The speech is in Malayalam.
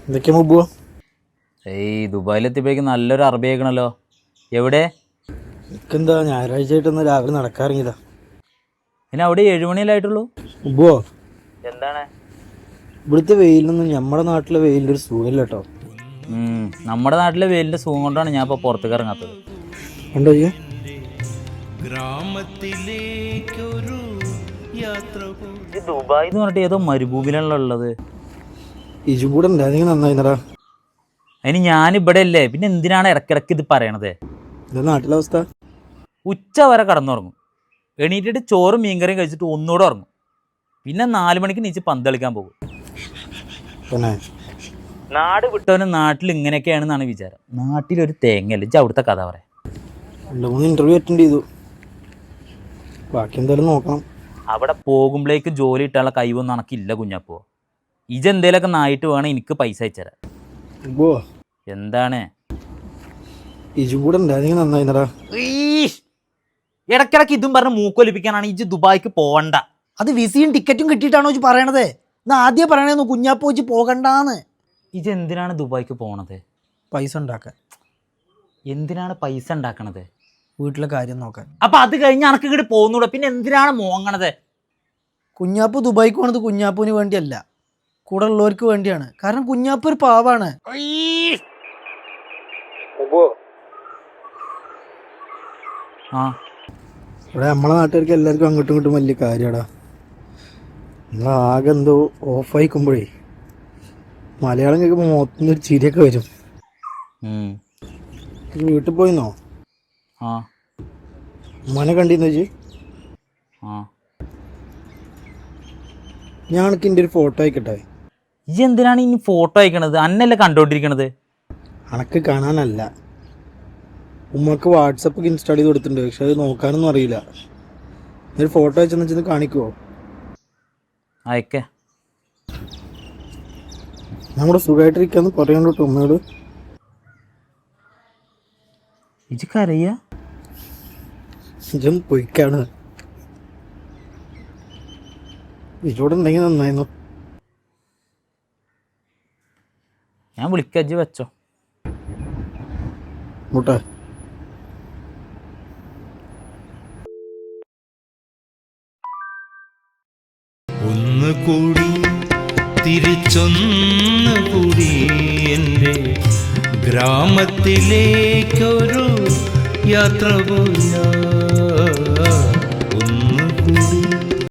എന്തൊക്കെയാ മുബോ? ദുബായിലെത്തിയപ്പോഴേക്കും നല്ലൊരു അറബി ആയിക്കണല്ലോ. എവിടെ? എനിക്കെന്താ ഞായറാഴ്ച ആയിട്ടൊന്ന് രാവിലെ നടക്കാറിങ്ങിയതാ. പിന്നെ അവിടെ 7 മണിയല്ലായിട്ടുള്ളൂ. മുബോ, എന്താണ്? ഇവിടുത്തെ വെയിലൊന്നും നമ്മുടെ നാട്ടിലെ വെയിലിൻ്റെ ഒരു സുഖമില്ല കേട്ടോ. നമ്മുടെ നാട്ടിലെ വെയിലിൻ്റെ സുഖം കൊണ്ടാണ് ഞാൻ ഇപ്പോൾ പുറത്തേക്ക് ഇറങ്ങാത്തത്. ഉണ്ടോ ഈ ദുബായ് എന്ന് പറഞ്ഞിട്ട് ഏതോ മരുഭൂമിയിലാണല്ലോ ഉള്ളത്. ഇജും കൂടെ ഉണ്ടായിരുന്നെങ്കിൽ നന്നായിന്നടാ. അതിന് ഞാനിവിടെ അല്ലേ, പിന്നെ എന്തിനാണ് ഇടയ്ക്കിടയ്ക്ക് ഇത് പറയണത്? എന്താ നാട്ടിലെ അവസ്ഥ? ഉച്ച വരെ കടന്നുറങ്ങും, എണീറ്റിട്ട് ചോറും മീൻകറിയും കഴിച്ചിട്ട് ഒന്നുകൂടെ ഉറങ്ങും, പിന്നെ 4 മണിക്ക് നീച്ച് പന്ത് കളിക്കാൻ പോകും. പിന്നെ നാട് വിട്ടവനും നാട്ടിൽ ഇങ്ങനെയൊക്കെയാണെന്നാണ് വിചാരം. നാട്ടിലൊരു തേങ്ങയല്ല. ഇജ്ജ് അവിടുത്തെ കഥ പറയാം. 2-3 ഇൻ്റർവ്യൂ അറ്റൻഡ് ചെയ്തു, ബാക്കി എന്തായാലും നോക്കണം. അവിടെ പോകുമ്പോഴേക്ക് ജോലി ഇട്ടാനുള്ള കഴിവൊന്നും എനിക്കില്ല കുഞ്ഞപ്പോ. ഇജ് എന്തേലൊക്കെ നായിട്ട് വേണം എനിക്ക് പൈസ അയച്ചുതരാം. മുബോ, എന്താണ്? ഇജും കൂടെ ഉണ്ടായിരുന്നെങ്കിൽ നന്നായിന്നടാ. ഇടയ്ക്കിടയ്ക്ക് ഇതും പറഞ്ഞ് മൂക്കൊലിപ്പിക്കാനാണ് ഇജ് ദുബായിക്ക് പോകണ്ട. അത് വിസയും ടിക്കറ്റും കിട്ടിയിട്ടാണോ ഇജ്ജ് പറയണത്? എന്നാ ആദ്യം പറയണേന്ന് കുഞ്ഞാപ്പോ വെച്ച് പോകണ്ടാന്ന്. ഇജ് എന്തിനാണ് ദുബായിക്ക് പോണത്? പൈസ ഉണ്ടാക്കാൻ. എന്തിനാണ് പൈസ ഉണ്ടാക്കണത്? വീട്ടിലെ കാര്യം നോക്കാൻ. അപ്പൊ അത് കഴിഞ്ഞ് അനക്ക് ഇങ്ങോട്ട് പോകുന്നൂടെ? പിന്നെ എന്തിനാണ് മോങ്ങണത്? കുഞ്ഞാപ്പു ദുബായിക്ക് പോണത് കുഞ്ഞാപ്പുവിന് വേണ്ടിയല്ല, കൂടെ ഉള്ളവർക്ക് വേണ്ടിയാണ്. കാരണം കുഞ്ഞാപ്പു ഒരു പാവാണ്. ആ, ഇവിടെ നമ്മളെ നാട്ടുകാർക്ക് എല്ലാവർക്കും അങ്ങോട്ടും ഇങ്ങോട്ടും വലിയ കാര്യമാടാ. നമ്മളാകെ എന്തോ ഓഫായിക്കുമ്പോഴേ മലയാളം കേൾക്കുമ്പോൾ മൊത്തം ഒരു ചിരിയൊക്കെ വരും. വീട്ടിൽ പോയിന്നോ? ആ, ഉമ്മാനെ കണ്ടിന്ന് വെച്ച് ആ. ഞാനൊക്കെ എൻ്റെ ഒരു ഫോട്ടോ അയക്കട്ടെ? ഇജ് എന്തിനാണ് ഇനി ഫോട്ടോ അയക്കണത്? അന്നല്ലേ കണ്ടോണ്ടിരിക്കണത്. അനക്ക് കാണാനല്ല, ഉമ്മക്ക് വാട്സപ്പ് ഇൻസ്റ്റാൾ ചെയ്ത് കൊടുത്തിട്ടുണ്ട്, പക്ഷെ അത് നോക്കാനൊന്നും അറിയില്ല. ഒരു ഫോട്ടോ അയച്ചെന്ന് വെച്ചത് കാണിക്കുമോ? അയക്കേ. നമ്മുടെ സുഖമായിട്ടിരിക്കാന്ന് പറയണ്ടോ ഉമ്മയോട്. ഇജ് കരയ്യ? ഇജും പൊയ്ക്കാണ്. ഇജോടെ ഉണ്ടെങ്കിൽ നന്നായിരുന്നു. ഞാൻ വിളിക്കാം, ഇജ് വെച്ചോ. മുട്ട ഒന്നുകൂടി തിരിച്ചൊന്നുകൂടി എൻ്റെ ഗ്രാമത്തിലേക്കൊരു യാത്ര പോയ